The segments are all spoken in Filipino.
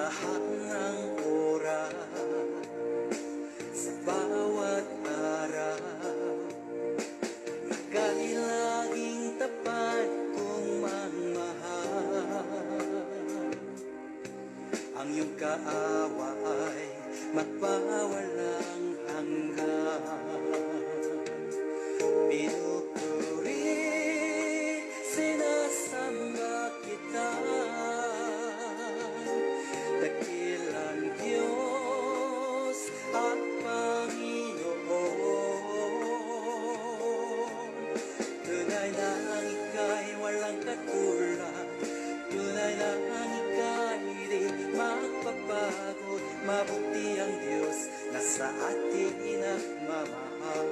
lahat ng oras, sa bawat araw, ika'y laging tapat kong magmahal. Ang iyong kaawa ay magpawalang hanggan. Pinupuri, sinasamba kita, dakilang Diyos at Panginoon. Tunay na ang ika'y walang katulad, tunay na ang ika'y di magpapagod. Mabuti ang Diyos na sa atin nagmamahal.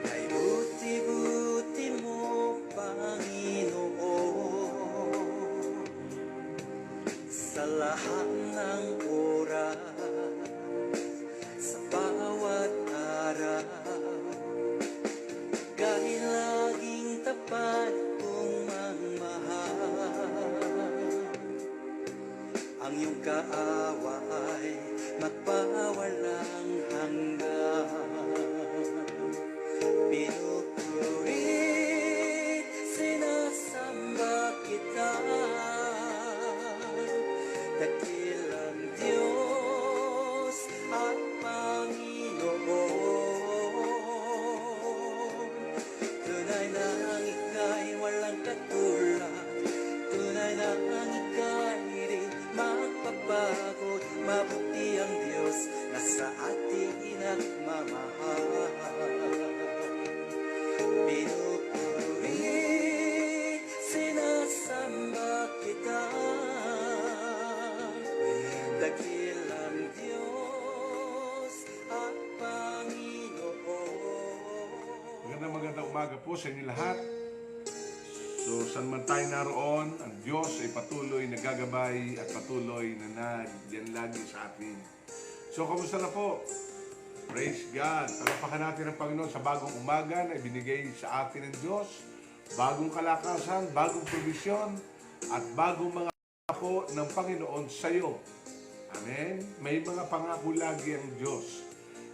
Ay buti-buti mo, Panginoon, sa lahat ng oras, sa bawat araw, ika'y laging tapat kong magmahal. Ang iyong kaawa ay magpawalang hanggan. Pinupuri, sinasamba kita, dakilang Diyos at Panginoon. Tunay na ang ika'y walang katulad, tunay na ang ika'y di magpapagod. Mabuti ang Diyos na sa ating nagmamahal. Pinupuri, sinasamba kita, dakilang Diyos at Panginoon. Magandang umaga po sa inyo lahat. So, saan man tayo naroon, ang Diyos ay patuloy na gagabay at patuloy na nandiyan lagi sa atin. So, kamusta na po? Praise God! Talapakan natin ang Panginoon sa bagong umaga na ibinigay sa atin ng Diyos. Bagong kalakasan, bagong provisyon, at bagong mga pangako ng Panginoon sa iyo. Amen? May mga pangako lagi ang Diyos.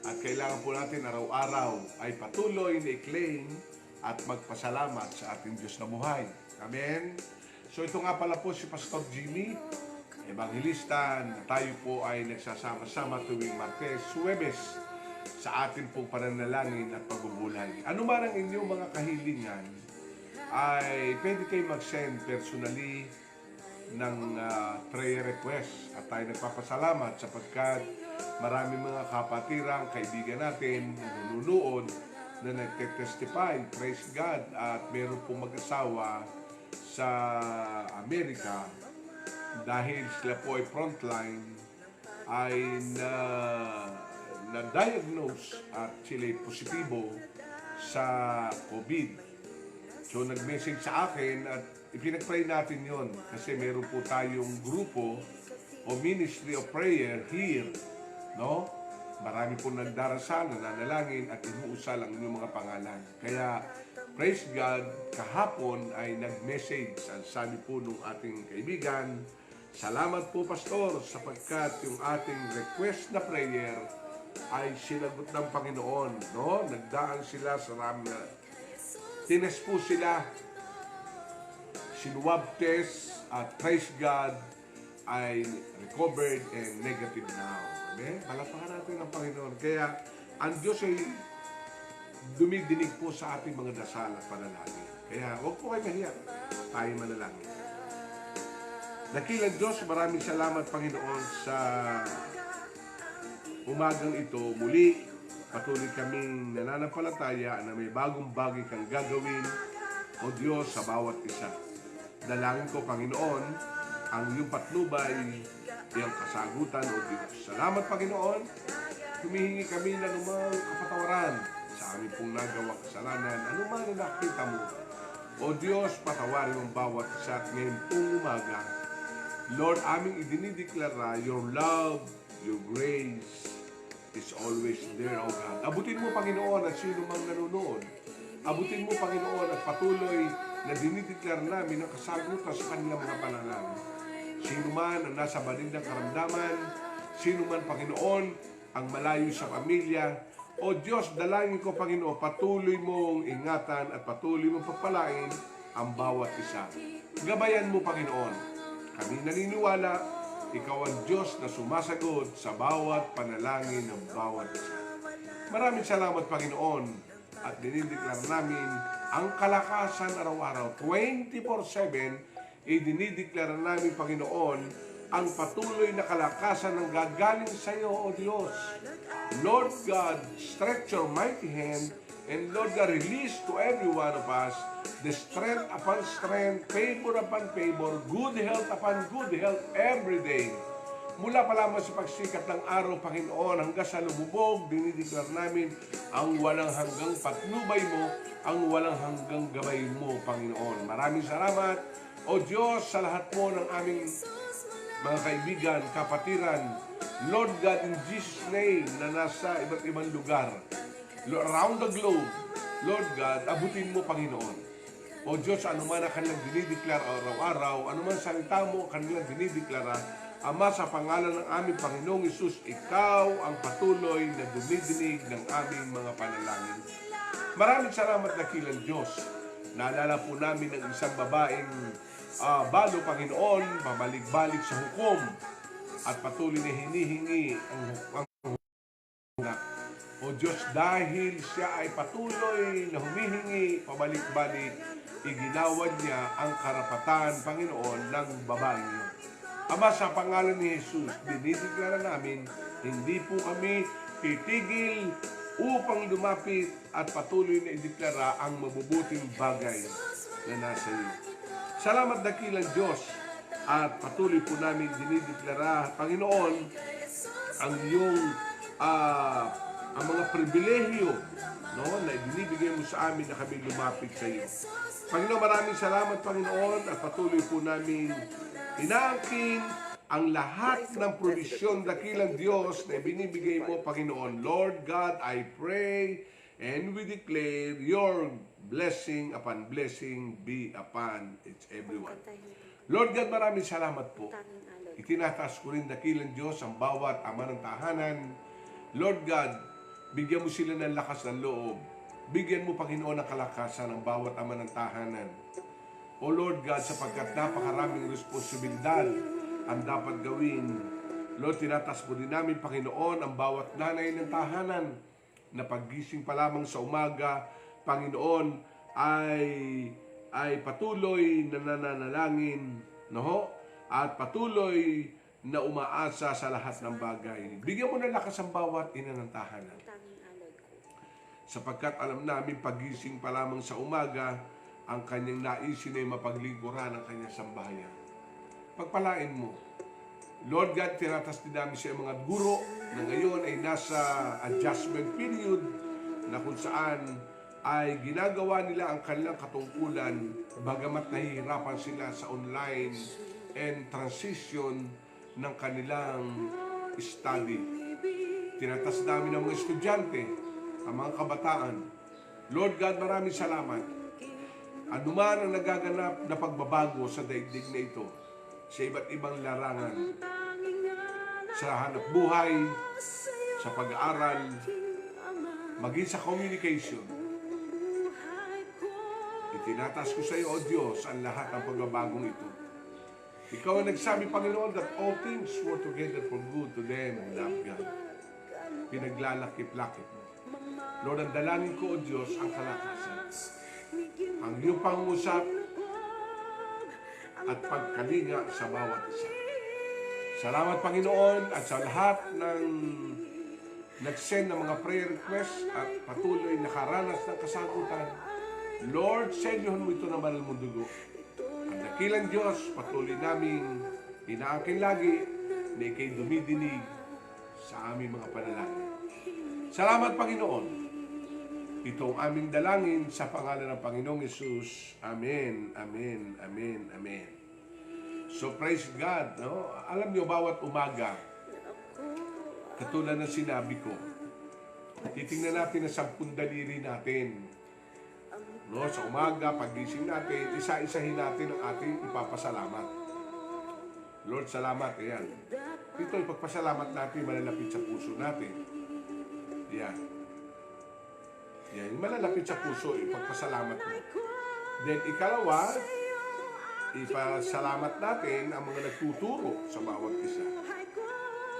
At kailangan po natin araw-araw ay patuloy na i-claim at magpasalamat sa ating Diyos na buhay. Amen? So ito nga pala po si Pastor Jimmy, evangelista, na tayo po ay nagsasama-sama tuwing Martes, Huwebes sa ating pong pananalangin at pagbubulay. Ano man ang inyong mga kahilingan, ay pwede kayo mag-send personally ng prayer request. At tayo nagpapasalamat sapagkat maraming mga kapatirang kaibigan natin na nanunood na nagte-testify, praise God, at meron pong mag-asawa sa Amerika dahil sila po ay frontline, ay na-diagnose at sila ay positibo sa COVID. So nag-message sa akin at ipinag-pray natin yon kasi meron po tayong grupo o Ministry of Prayer here, no? Marami po nagdarasal, nananalangin at inuusal ang inyong mga pangalan. Kaya, praise God, kahapon ay nag-message. Ang sabi po nung ating kaibigan, salamat po, Pastor, sapagkat yung ating request na prayer ay sinagot ng Panginoon. No? Nagdaan sila sa tines po sila, sinwab test, at praise God, ay recovered and negative now. Amen? Palapakan natin ang Panginoon. Kaya, ang Diyos ay dumidinig po sa ating mga dasal at panalangin. Kaya, huwag po kayo mahiya. Tayo manalangin. Dakilang Diyos, maraming salamat, Panginoon, sa umagang ito. Muli, patuloy kaming nananampalataya na may bagong bagay kang gagawin, o Diyos, sa bawat isa. Dalangin ko, Panginoon, ang iyong patnubay, iyong kasagutan, o Diyos. Salamat, Panginoon. Humihingi kami ng anumang kapatawaran sa aming pong nagawang kasalanan. Anuman na nakita mo O Diyos, patawarin ang bawat isa at ngayon pong umaga. Lord, aming idinideklara, your love, your grace is always there, O God. Abutin mo, Panginoon, at sino mang nanonood. Abutin mo, Panginoon, at patuloy na dinideklara namin ang kasagutan sa kanilang mga panalangin. Sino man ang nasa balindang karamdaman, sino man, Panginoon, ang malayo sa pamilya, o Diyos, dalangin ko, Panginoon, patuloy mong ingatan at patuloy mong pagpalain ang bawat isa. Gabayan mo, Panginoon. Kami naniniwala, Ikaw ang Diyos na sumasagot sa bawat panalangin ng bawat isa. Maraming salamat, Panginoon, at dinideklara namin ang kalakasan araw-araw. 24/7, idinideklara namin, Panginoon, ang patuloy na kalakasan ng gagaling sa iyo, O Diyos. Lord God, stretch your mighty hand, and Lord God, release to every one of us the strength upon strength, favor upon favor, good health upon good health every day. Mula pa lamang sa pagsikat ng araw, Panginoon, hanggang sa lumubog, dinideklar namin ang walang hanggang patnubay mo, ang walang hanggang gabay mo, Panginoon. Maraming salamat, O Diyos, sa lahat po ng aming mga kaibigan, kapatiran, Lord God, in Jesus' name, na nasa iba't ibang lugar, around the globe, Lord God, abutin mo, Panginoon. O Diyos, anuman ang kanilang dinideklara araw-araw, anuman salita mo ang kanilang dinideklara, Ama, sa pangalan ng aming Panginoong Hesus, Ikaw ang patuloy na dumidinig ng aming mga panalangin. Maraming salamat, dakilang Diyos. Naalala po namin ang isang babaeng balo, Panginoon, babalik-balik sa hukom at patuloy na hinihingi ang O Diyos, dahil siya ay patuloy na humihingi, pabalik-balik, iginawad niya ang karapatan, Panginoon, ng babaeng yun. Ama, sa pangalan ni Jesus, dinideklara namin, hindi po kami titigil upang lumapit at patuloy na ideklara ang mabubuting bagay na nasa iyo. Salamat, dakilang Diyos, at patuloy po namin dinideklara, Panginoon, ang iyong ang mga pribilehyo, no, na ibinibigay mo sa amin na kami lumapit sa iyo. Panginoon, maraming salamat, Panginoon, at patuloy po namin inaangkin ang lahat ng provisyon, dakilang Diyos, na ibinibigay mo, Panginoon. Lord God, I pray and we declare your blessing upon blessing be upon each everyone. Lord God, maraming salamat po. Itinataas ko rin, dakilang Diyos, ang bawat ama ng tahanan. Lord God, bigyan mo sila ng lakas ng loob. Bigyan mo, Panginoon, ng kalakasan ng bawat ama ng tahanan. O Lord God, sapagkat napakaraming responsibilidad ang dapat gawin. Lord, tinataas po din namin, Panginoon, ang bawat nanay ng tahanan na paggising pa lamang sa umaga, Panginoon, ay patuloy na nananalangin, no? At patuloy na umaasa sa lahat ng bagay. Bigyan mo ng lakas ang bawat ina ng tahanan. Sapagkat alam namin, pagising pa lamang sa umaga, ang kanyang naisin ay mapaglingkuran ang kanyang sambahayan. Pagpalain mo. Lord God, tinatas din namin sa mga guro na ngayon ay nasa adjustment period na kung saan ay ginagawa nila ang kanilang katungkulan bagamat nahihirapan sila sa online and transition ng kanilang study. Tinatas namin ang mga estudyante, ang mga kabataan. Lord God, maraming salamat. Anuman ang nagaganap na pagbabago sa daigdig na ito, sa iba't ibang larangan, sa hanap buhay, sa pag-aaral, maging sa communication, itinataas ko sa iyo, O Diyos, ang lahat ng pagbabagong ito. Ikaw ang nagsabi, Panginoon, that all things work together for good to them who love God. Pinaglalakip-lakip mo. Lord, ang dalangin ko, O Diyos, ang kalakasan, ang iyong pangusap at pagkalinga sa bawat isa. Salamat, Panginoon, at sa lahat ng nag-send ng mga prayer requests at patuloy nakaranas ng kasagutan. Lord, senyohan mo ito na banal mong dugo. Ang dakilang Diyos, patuloy naming inaangkin lagi na ikay dumidinig sa aming mga panalangin. Salamat, Panginoon. Ito ang aming dalangin sa pangalan ng Panginoong Yesus. Amen, amen, amen, amen. So praise God, no? Alam niyo, bawat umaga, katulad ng sinabi ko, titingnan natin ang 10 daliri natin. No, sa umaga, pagising natin, isa-isahin natin ang ating ipapasalamat. Lord, salamat. Ayan. Ito, ipagpasalamat natin, malalapit sa puso natin. Ayan. Yan, malalapit sa puso, ipagpasalamat mo. Then, ikalawa, ipasalamat natin ang mga nagtuturo sa bawat isa.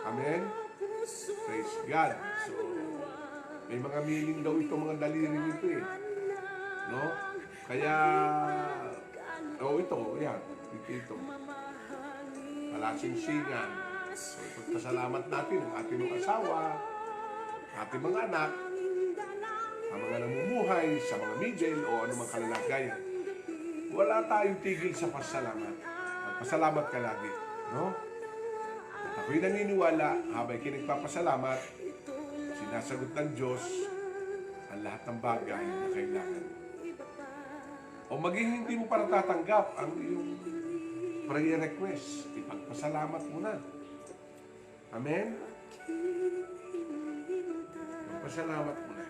Amen? Praise God. So, may mga meaning daw ito, mga daliri nito eh. No? Kaya, ito, yan. Ito. Palasing-singan. So, ipagpasalamat natin ang ating mga asawa, ating mga anak, ang mga namumuhay sa mga middle o anumang kalalagayan. Wala tayong tigil sa pasalamat. Magpasalamat ka lagi. No? At ako'y naniniwala, habang kinagpapasalamat, sinasagot ng Diyos ang lahat ng bagay na kailangan. O maging hindi mo para tatanggap ang iyong prayer request, ipagpasalamat mo na. Amen? Ipagpasalamat mo na.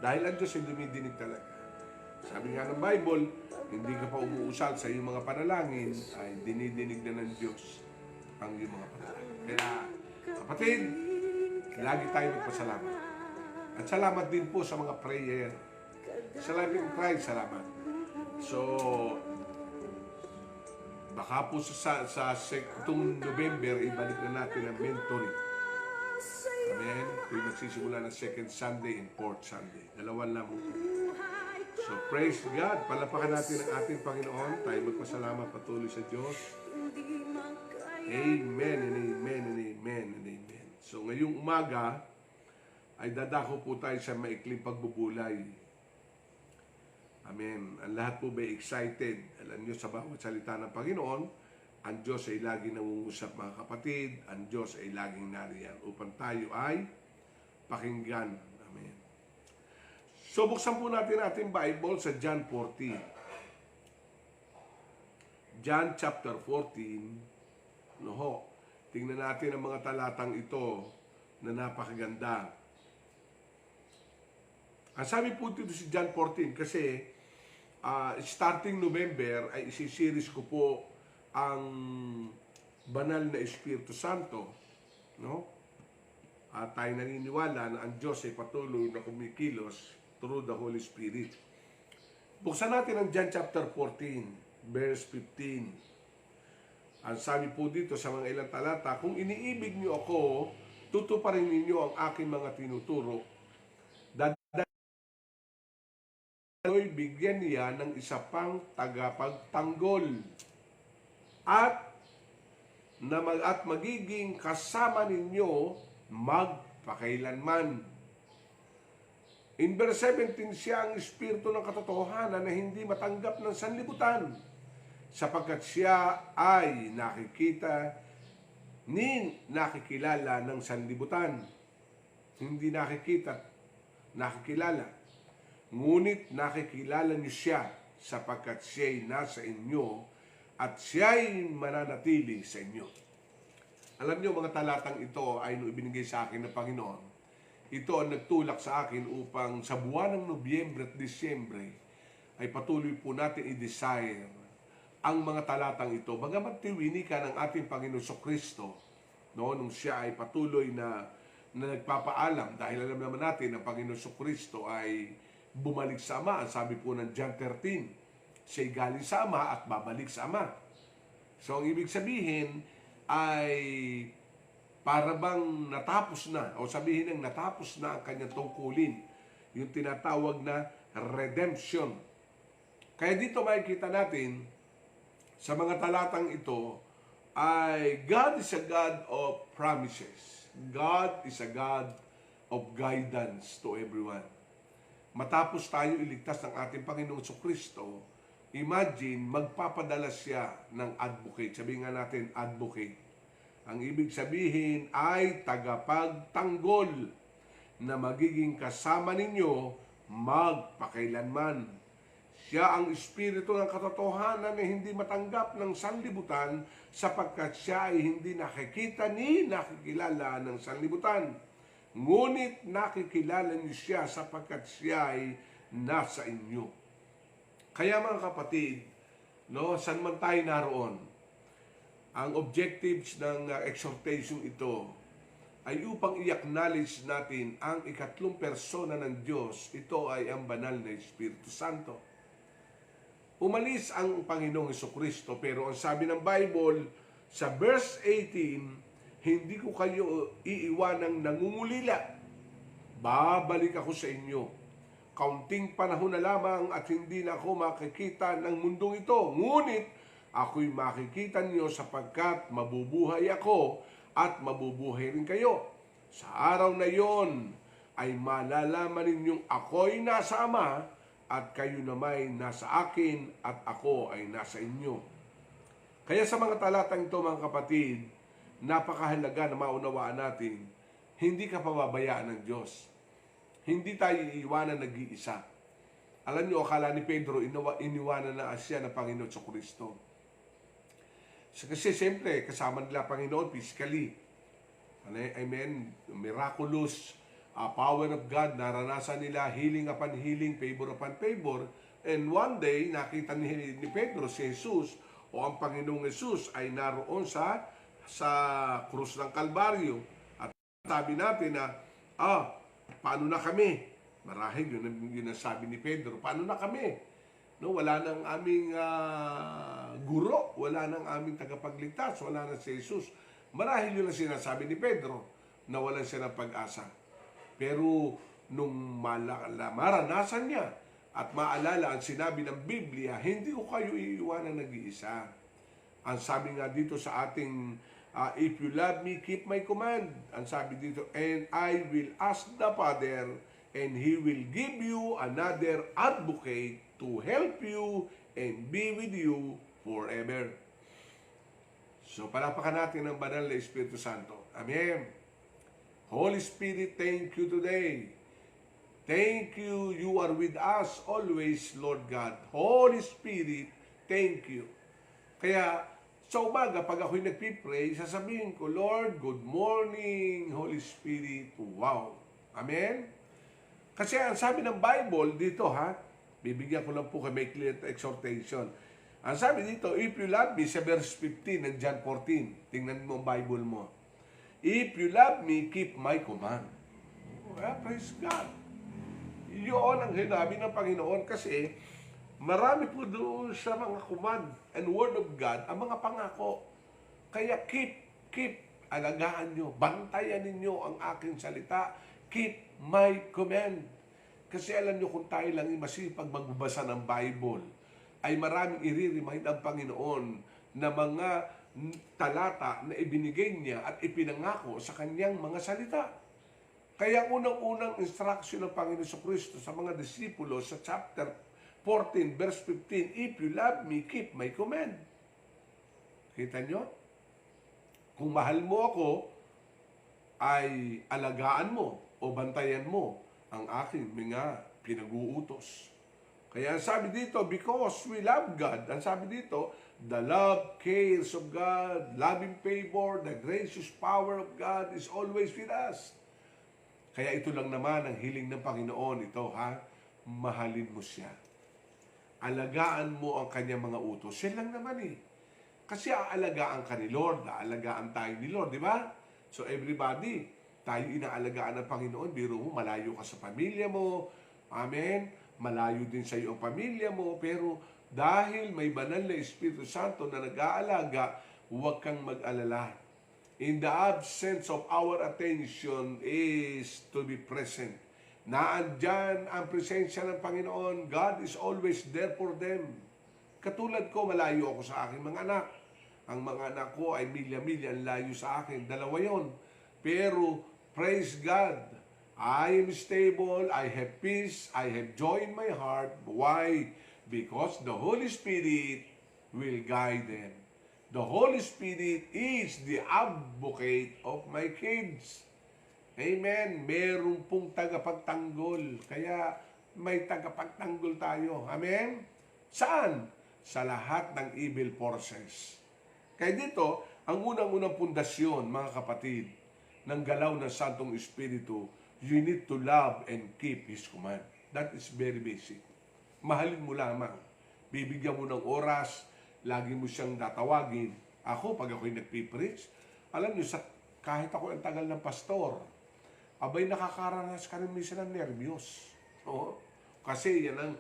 Dahil ang Diyos ay dumidinig talaga. Sabi nga ng Bible, hindi ka pa umuusal sa iyong mga panalangin, ay dinidinig na ng Diyos ang iyong mga panalangin. Kaya, kapatid, lagi tayo magpasalamat. At salamat din po sa mga prayer. Salamat din tayo, salamat. So, baka po itong November, ibalik na natin ang mentoring. Amen? Kung magsisimula ng second Sunday and fourth Sunday. Dalawan lang po. So, praise God. Palapakan natin ang ating Panginoon. Tayo magpasalamat patuloy sa Diyos. Amen and amen and amen and amen. So, ngayong umaga, ay dadako po tayo sa maikling pagbubulay. Amen. Ang lahat po ba excited? Alam niyo, sa bawat salita ng Panginoon, ang Diyos ay laging nangungusap, mga kapatid. Ang Diyos ay laging nariyan upang tayo ay pakinggan. Amen. So, buksan po natin ating Bible sa John 14. John chapter 14. No, tingnan natin ang mga talatang ito na napakaganda. Ang sabi po dito si John 14 kasi starting November ay isi-series ko po ang banal na Espiritu Santo, no? At tayo naniniwala na ang Diyos ay patuloy na kumikilos through the Holy Spirit. Buksan natin ang John chapter 14, verse 15. Ang sabi po dito sa mga ilang talata, kung iniibig niyo ako, tutuparin ninyo ang aking mga tinuturo. Ay bigyan niya ng isa pang tagapagtanggol at magiging kasama ninyo magpakailanman. In verse 17, siya ang espiritu ng katotohanan na hindi matanggap ng sanlibutan, sapagkat siya ay nakikilala ng sanlibutan. Hindi nakikilala. Ngunit nakikilala niyo siya sapagkat siya'y nasa inyo at siya'y mananatili sa inyo. Alam niyo, mga talatang ito ay ibinigay sa akin ng Panginoon. Ito ang nagtulak sa akin upang sa buwan ng Nobyembre at Disyembre ay patuloy po natin i-desire ang mga talatang ito. Bagamat tiwini ka ng ating Panginoon Kristo, no, nung siya ay patuloy na nagpapaalam, dahil alam naman natin ang Panginoon Kristo ay bumalik sa Ama. Ang sabi po ng John 13, siya'y galing sa Ama at babalik sa Ama. So, ang ibig sabihin ay para bang natapos na, o sabihin ng natapos na ang kanyang tungkulin, yung tinatawag na redemption. Kaya dito makikita natin sa mga talatang ito ay God is a God of promises. God is a God of guidance to everyone. Matapos tayo iligtas ng ating Panginoong Kristo, imagine, magpapadala siya ng advocate. Sabihin nga natin, advocate. Ang ibig sabihin ay tagapagtanggol na magiging kasama ninyo magpakailanman. Siya ang Espiritu ng katotohanan na hindi matanggap ng sanlibutan sapagkat siya ay hindi nakikita ni nakikilala ng sanlibutan. Ngunit nakikilala niyo siya sapagkat siya ay nasa inyo. Kaya mga kapatid, no, saan man tayo naroon, ang objectives ng exhortation ito ay upang i-acknowledge natin ang ikatlong persona ng Diyos. Ito ay ang banal na Espiritu Santo. Umalis ang Panginoong Hesukristo, pero ang sabi ng Bible, sa verse 18, hindi ko kayo iiwanang nangungulila. Babalik ako sa inyo. Kaunting panahon na lamang at hindi na ako makikita ng mundong ito. Ngunit ako'y makikita niyo sapagkat mabubuhay ako at mabubuhay rin kayo. Sa araw na yon ay malalaman ninyong ako'y nasa Ama at kayo naman nasa akin at ako ay nasa inyo. Kaya sa mga talatang ito mga kapatid, napakahalaga na maunawaan natin, hindi ka pababayaan ng Diyos. Hindi tayo iiwanan nag-iisa. Alam niyo, akala ni Pedro, iniwanan na siya ng Panginoon sa Kristo. Kasi siyempre, kasama nila Panginoon physically. Amen. Miraculous power of God, naranasan nila healing upon healing, favor upon favor. And one day, nakita ni Pedro si Jesus o ang Panginoong Jesus ay naroon sa krus ng Kalbaryo. At sabi natin na, paano na kami? Marahil yun ang sabi ni Pedro, paano na kami? No, wala nang aming guro, wala nang aming tagapagligtas, wala na si Jesus. Marahil yun ang sinasabi ni Pedro, nawalan siya ng pag-asa. Pero nung maranasan niya at maalala ang sinabi ng Biblia, hindi ko kayo iiwanan nag-iisa. Ang sabi nga dito sa ating, if you love me, keep my command. Ang sabi dito, and I will ask the Father, and He will give you another advocate to help you and be with you forever. So, palapakan natin ang banal na Espiritu Santo. Amen. Holy Spirit, thank you today. Thank you, you are with us always, Lord God. Holy Spirit, thank you. Kaya, sa umaga, pag ako'y nagpipray, sasabihin ko, Lord, good morning, Holy Spirit. Wow. Amen? Kasi ang sabi ng Bible dito, bibigyan ko lang po kay may clear exhortation. Ang sabi dito, if you love me, sa verse 15 ng John 14, tingnan mo ang Bible mo. If you love me, keep my command. Praise God. Yun ang hinabi ng Panginoon kasi marami po doon sa mga command and word of God ang mga pangako. Kaya keep, alagaan nyo, bantayan ninyo ang aking salita. Keep my command. Kasi alam nyo, kung tayo lang masipag magbabasa ng Bible, ay maraming i-remind ang Panginoon na mga talata na ibinigay niya at ipinangako sa kanyang mga salita. Kaya unang-unang instruction ng Panginoon sa Kristo sa mga disipulo sa chapter 14, verse 15, if you love me, keep my command. Kita nyo? Kung mahal mo ako, ay alagaan mo o bantayan mo ang aking mga pinag-uutos. Kaya ang sabi dito, because we love God, ang sabi dito, the love, cares of God, loving favor, the gracious power of God is always with us. Kaya ito lang naman ang hiling ng Panginoon, ito mahalin mo siya. Alagaan mo ang kanyang mga utos. Yan lang naman Kasi aalagaan ka ni Lord, aalagaan tayo ni Lord, di ba? So everybody, tayo inaalagaan ng Panginoon, biro mo, malayo ka sa pamilya mo, amen? Malayo din sa iyo ang pamilya mo, pero dahil may banal na Espiritu Santo na nag-aalaga, huwag kang mag-alala. In the absence of our attention is to be present. Naandyan ang presensya ng Panginoon. God is always there for them. Katulad ko, malayo ako sa aking mga anak. Ang mga anak ko ay milya-milya ang layo sa akin. Dalawa yon. Pero, praise God, I am stable, I have peace, I have joy in my heart. Why? Because the Holy Spirit will guide them. The Holy Spirit is the advocate of my kids. Amen. Meron pong tagapagtanggol. Kaya may tagapagtanggol tayo. Amen? Saan? Sa lahat ng evil forces. Kaya dito, ang unang-unang pundasyon, mga kapatid, ng galaw ng Santong Espiritu, you need to love and keep His command. That is very basic. Mahalin mo lamang. Bibigyan mo ng oras, lagi mo siyang tatawagin. Ako, pag ako'y nagpipreach, alam niyo, kahit ako ang tagal ng pastor, abay nakakaranas ka rin minsan ng nervyos. Oo. Kasi yan ang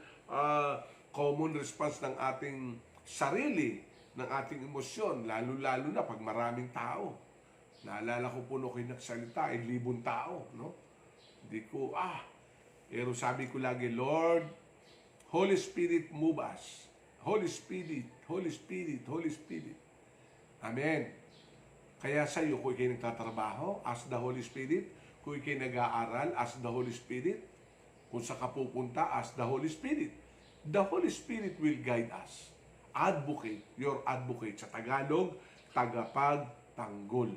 common response ng ating sarili, ng ating emosyon, lalo-lalo na pag maraming tao. Naalala ko po nung nagsalita, 1,000 tao, no? Hindi ko, pero sabi ko lagi, Lord, Holy Spirit, move us. Holy Spirit, Holy Spirit, Holy Spirit. Amen. Kaya sa iyo, kung ikay nagtatrabaho, ask the Holy Spirit. Kung ikay nag-aaral, ask the Holy Spirit. Kung sa kapupunta, ask the Holy Spirit. The Holy Spirit will guide us. Advocate, your advocate. Sa Tagalog, tagapagtanggol.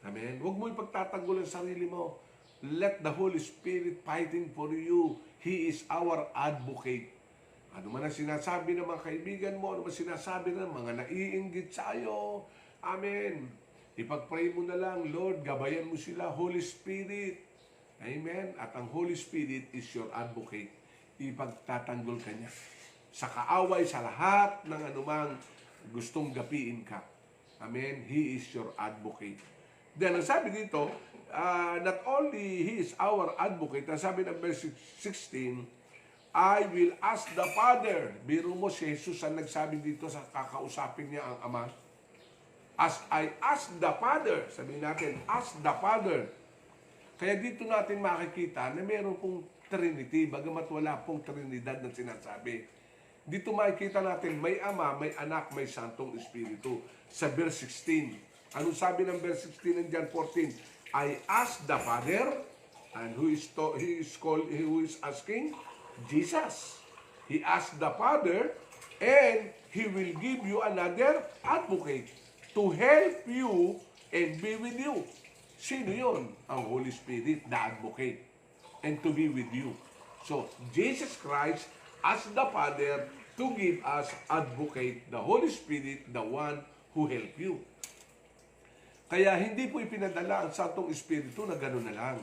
Amen? Huwag mo ipagtatanggol ang sarili mo. Let the Holy Spirit fighting for you. He is our advocate. Ano man ang sinasabi ng mga kaibigan mo, ano man sinasabi ng mga naiinggit sa iyo. Amen. Ipag-pray mo na lang, Lord, gabayan mo sila, Holy Spirit. Amen. At ang Holy Spirit is your advocate. Ipagtatanggol ka niya. Sa kaaway, sa lahat ng anumang gustong gapiin ka. Amen. He is your advocate. Then, ang sabi dito, not only He is our advocate, ang sabi ng verse 16, I will ask the Father. Biro mo si Jesus ang nagsabi dito sa kakausapin niya ang Ama. As I ask the Father, sabihin natin, ask the Father. Kaya dito natin makikita na meron pong Trinity, bagamat wala pong Trinidad na sinasabi. Dito makikita natin, may Ama, may Anak, may Santong Espiritu. Sa verse 16. Anong sabi ng verse 16 ng John 14? I ask the Father, and who is asking? Jesus. He asked the Father, and He will give you another advocate to help you and be with you. Sino yun? Ang Holy Spirit, the advocate, and to be with you. So, Jesus Christ asked the Father to give us advocate, the Holy Spirit, the one who help you. Kaya hindi po ipinadala ang Santong Espiritu na gano'n na lang.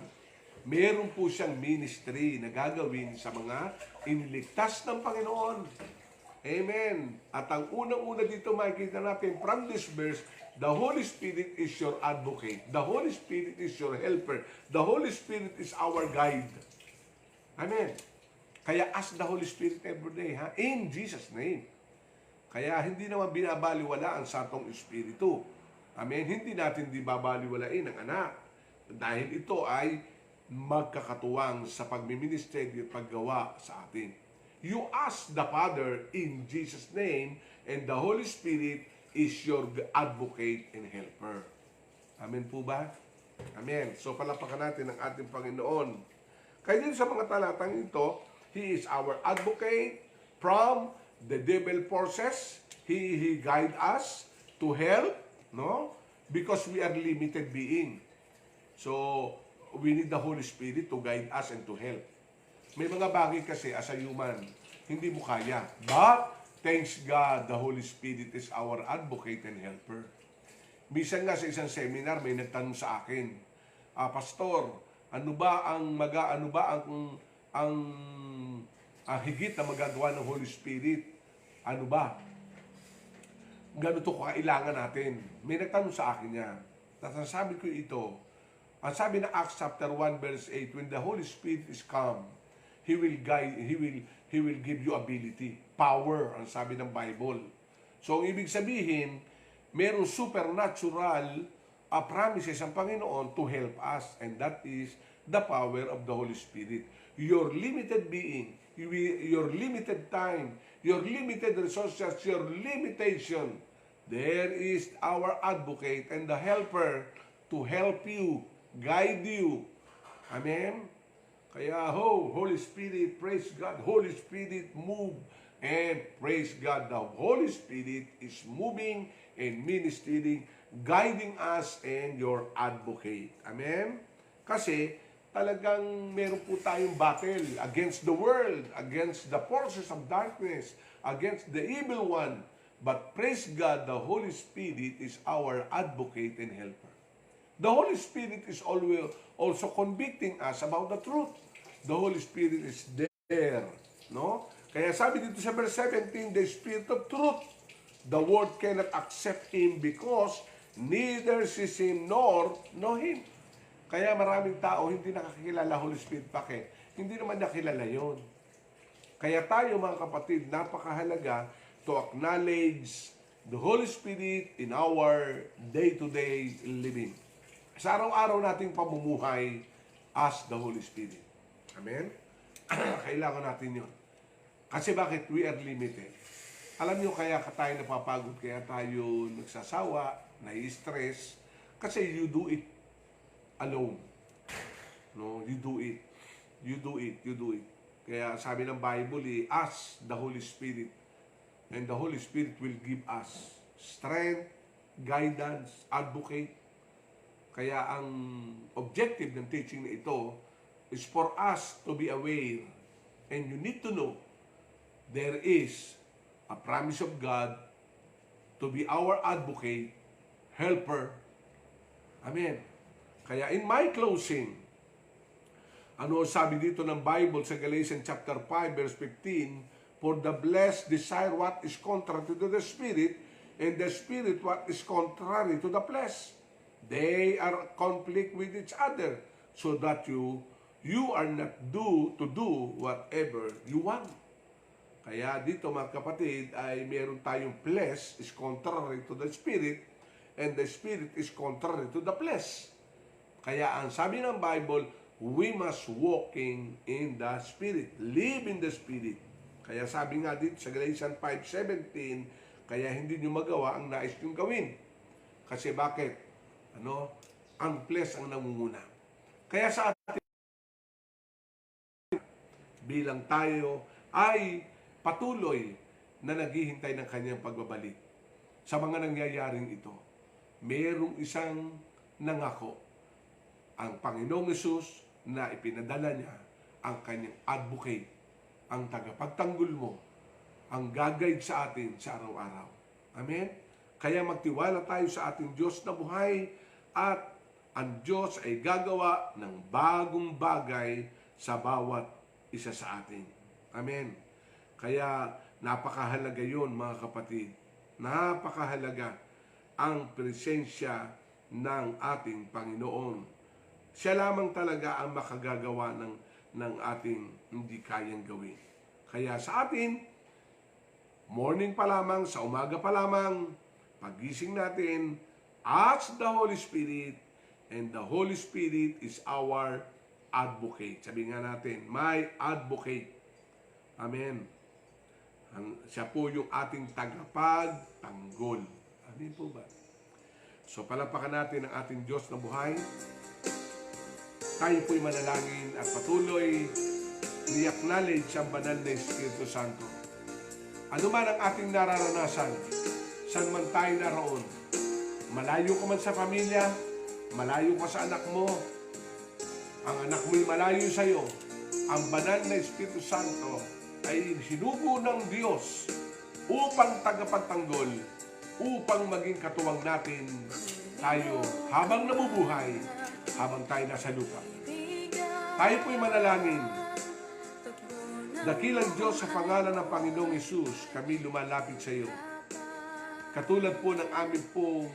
Meron po siyang ministry na gagawin sa mga iniligtas ng Panginoon. Amen. At ang unang-una dito makikita natin from this verse, the Holy Spirit is your advocate. The Holy Spirit is your helper. The Holy Spirit is our guide. Amen. Kaya ask the Holy Spirit every day, in Jesus' name. Kaya hindi naman binabaliwala ang Santong Espiritu. Amen. Hindi natin di babaliwalain ang anak. Dahil ito ay magkakatuwang sa pagmiministry at paggawa sa atin. You ask the Father in Jesus' name, and the Holy Spirit is your advocate and helper. Amen po ba? Amen. So palapakan natin ang ating Panginoon. Kaya din sa mga talatang ito, He is our advocate from the devil forces. He guide us to help, no? Because we are limited being. So, we need the Holy Spirit to guide us and to help. May mga bagay kasi as a human, hindi mo kaya. But, thanks God, the Holy Spirit is our advocate and helper. Minsan nga sa isang seminar, may nagtanong sa akin, Pastor, ano ba ang higit na magagawa ng Holy Spirit? Ano ba? Ganito kailangan natin. May nagtanong sa akin yan. Sabi ko ito, ang sabi na Acts chapter 1 verse 8, when the Holy Spirit is come, He will guide, He will give you ability, power, ang sabi ng Bible. So, ang ibig sabihin, merong supernatural promises ang Panginoon to help us, and that is the power of the Holy Spirit. Your limited being, your limited time, your limited resources, your limitation, there is our advocate and the helper to help you, guide you. Amen? Kaya, Holy Spirit, praise God. Holy Spirit, move and praise God. The Holy Spirit is moving and ministering, guiding us and your advocate. Amen? Kasi, talagang meron po tayong battle against the world, against the forces of darkness, against the evil one. But praise God, the Holy Spirit is our advocate and helper. The Holy Spirit is always also convicting us about the truth. The Holy Spirit is there, no? Kaya sabi dito sa verse 17, the Spirit of truth, the world cannot accept Him because neither sees Him nor know Him. Kaya maraming tao hindi nakakilala Holy Spirit. Bakit? Hindi naman nakilala yon. Kaya tayo mga kapatid, napakahalaga to acknowledge the Holy Spirit in our day-to-day living. Sa araw-araw nating pamumuhay as the Holy Spirit. Amen? Kailangan natin yun. Kasi bakit? We are limited. Alam nyo kaya tayo napapagod, kaya tayo nagsasawa, nai-stress, kasi you do it alone. No, you do it. You do it. You do it. Kaya sabi ng Bible, ask the Holy Spirit. And the Holy Spirit will give us strength, guidance, advocate. Kaya ang objective ng teaching na ito is for us to be aware. And you need to know there is a promise of God to be our advocate, helper. Amen. Kaya in my closing, ano sabi dito ng Bible sa Galatians chapter 5 verse 15, for the blessed desire what is contrary to the Spirit, and the Spirit what is contrary to the flesh. They are conflict with each other, so that you are not to do whatever you want. Kaya dito mga kapatid ay meron tayong flesh is contrary to the Spirit, and the Spirit is contrary to the flesh. Kaya ang sabi ng Bible, we must walking in the Spirit, live in the Spirit. Kaya sabi nga dito sa Galatians 5:17, kaya hindi nyo magawa ang nais nyo gawin. Kasi bakit? Ang flesh ang nangunguna. Kaya sa atin, bilang tayo ay patuloy na naghihintay ng kanyang pagbabalik. Sa mga nangyayaring ito, mayroong isang nangako, ang Panginoong Hesus na ipinadala niya ang kanyang advocate, ang tagapagtanggol mo, ang gagayad sa atin sa araw-araw. Amen? Kaya magtiwala tayo sa ating Diyos na buhay at ang Diyos ay gagawa ng bagong bagay sa bawat isa sa atin. Amen? Kaya napakahalaga yun mga kapatid. Napakahalaga ang presensya ng ating Panginoon. Siya lamang talaga ang makagagawa ng ating hindi kayang gawin. Kaya sa atin, morning pa lamang, sa umaga pa lamang, pagising natin, ask the Holy Spirit, and the Holy Spirit is our advocate. Sabi nga natin, my advocate. Amen. Siya po yung ating tagapagtanggol. Amen po ba? So palapakan natin ang ating Diyos na buhay. Tayo po'y manalangin at patuloy ni-acknowledge ang banal na Espiritu Santo. Ano man ang ating nararanasan, saan man tayo naroon, malayo ka man sa pamilya, malayo ka sa anak mo, ang anak mo'y malayo sa iyo, ang banal na Espiritu Santo ay sinugo ng Diyos upang tagapagtanggol, upang maging katuwang natin tayo habang nabubuhay, habang tayo nasa lupa. Tayo po'y manalangin. Dakilang Diyos, sa pangalan ng Panginoong Hesus, kami lumalapit sa iyo. Katulad po ng amin pong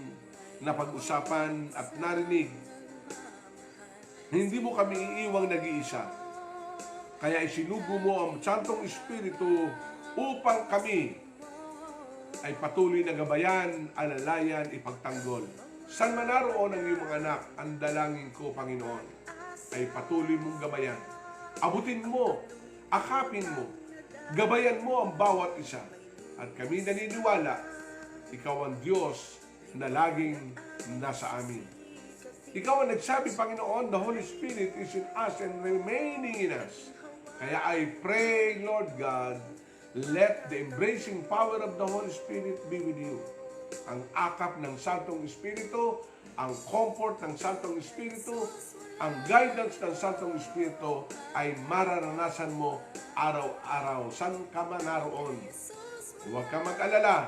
napag-usapan at narinig, hindi mo kami iiwang nag-iisa. Kaya isinugo mo ang Santong Espiritu upang kami ay patuloy na gabayan, alalayan, ipagtanggol. San man naroon ang iyong mga anak, ang dalangin ko, Panginoon, ay patuloy mong gabayan. Abutin mo, akapin mo, gabayan mo ang bawat isa. At kami naniniwala, ikaw ang Diyos na laging nasa amin. Ikaw ang nagsabi, Panginoon, the Holy Spirit is in us and remaining in us. Kaya I pray, Lord God, let the embracing power of the Holy Spirit be with you. Ang akap ng Santong Espiritu ang comfort ng Santong Espiritu, ang guidance ng Santong Espiritu ay mararanasan mo araw-araw. Saan ka man naroon? Huwag ka mag-alala.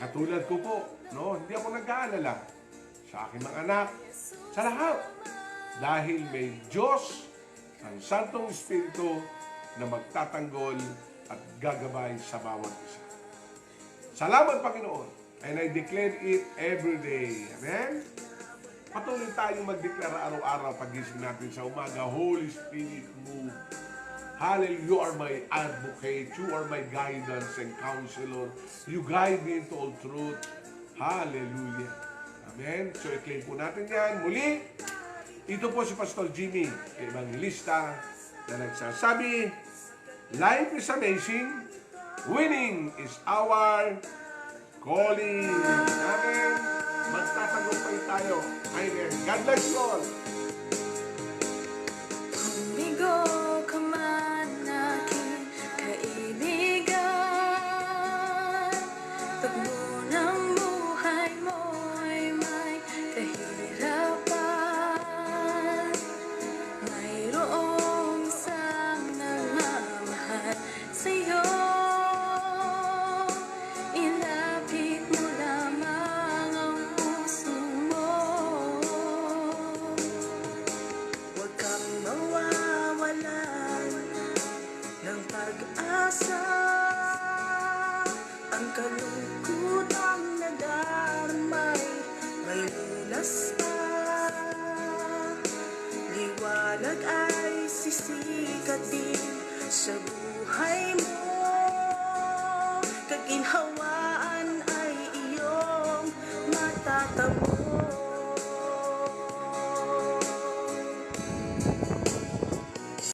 Katulad ko po, no? Hindi ako nag-aalala sa aking mga anak, sa lahat. Dahil may Diyos, ang Santong Espiritu, na magtatanggol at gagabay sa bawat isa. Salamat, Panginoon. And I declare it every day. Amen? Patuloy tayong magdeklara araw-araw pagising natin sa umaga. Holy Spirit, move. Hallelujah, you are my advocate. You are my guidance and counselor. You guide me into all truth. Hallelujah. Amen? So, i-claim po natin yan. Muli, ito po si Pastor Jimmy, evangelista, na nagsasabi, life is amazing. Winning is our calling. Amen. Magtatagumpay tayo. Amen. God bless you all. Humigo ka man aking kaibigan, tagbo ng buhay mo'y may kahirapan. Mayroong isang nagmamahal sa'yo. Ilapit mo lamang ang puso mo. Huwag kang mawawalan ng pag-asa. Ang kalungkutang nadarmay may lunas pa. Liwanag ay sisikat din sa buhay mo. Kaginhawaan ay iyong matatamo.